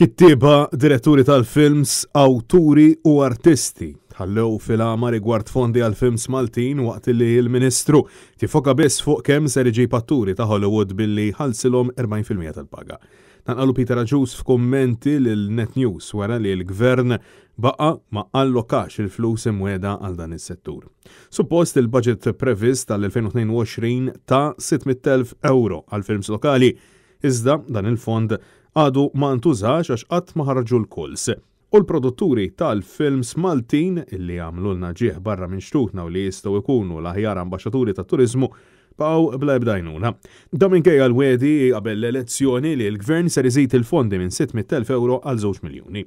Kittieba, diretturi tal-films, awturi u artisti ħallew fil-għama rigward fondi għal-films Maltin waqt li l-Ministru tifoka biss fuq kemm ser iġib atturi ta' Hollywood billi ħalsilhom 40% tal-paga. Tanqalu Peter Aġus f'kummenti lil Net News wara li l-Gvern baqa' ma allokax il-flus imweda għal dan is-settur. Suppost il-budget previst tal-2022 ta' 600,000 euro għal-films lokali, iżda dan il-fond għadu ma ntużax għax qatt ma ħarġu l-kuls. U l-produtturi tal-films Maltin illi għamlulna ġieħ barra minn xtutna u li jistgħu jkunu l-aħjar ambaxxaturi tat-turizmu baqgħu bla bdajnuna. Da minkejja l-wedi qabel l-elezzjoni li l-Gvern ser iżid il-fondi minn 600,000 euro għal 2 miljuni.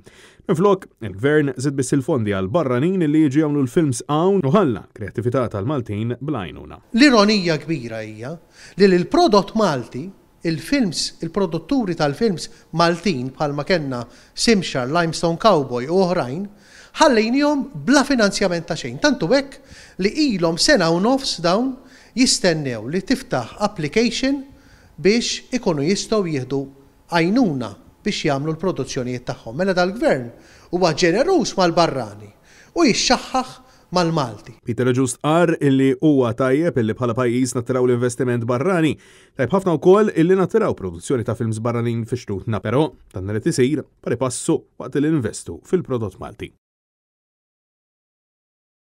Minflok, il-Gvern żid biss il-fondi għal barranin li jiġi jagħmlu l-films hawn u ħalla kreattività tal-Maltin blajnuna. L-ironija kbira hija li l-prodott Malti il-produtturi tal-films Maltin bħalma kenna Simxar, Limestone Cowboy u oħrajn ħallejnihom bla finanzjament ta' xejn. Tantu hekk li ilhom sena u nofs dawn jistennew li tiftaħ application biex ikunu jistgħu jieħdu għajnuna biex jagħmlu l-produzzjonijiet tagħhom. Mela dal-Gvern huwa ġeneruż mal-barrani u jixxaħħaħ mal-Malti. Peter Aġus qar illi huwa tajjeb illi bħala pajjiż nattiraw l-investiment barrani, tajjeb ħafna wkoll illi nattiraw produzzjoni ta' films barranin fi xtutna, però dan irid isir pari passu waqt li investu fil-prodott Malti.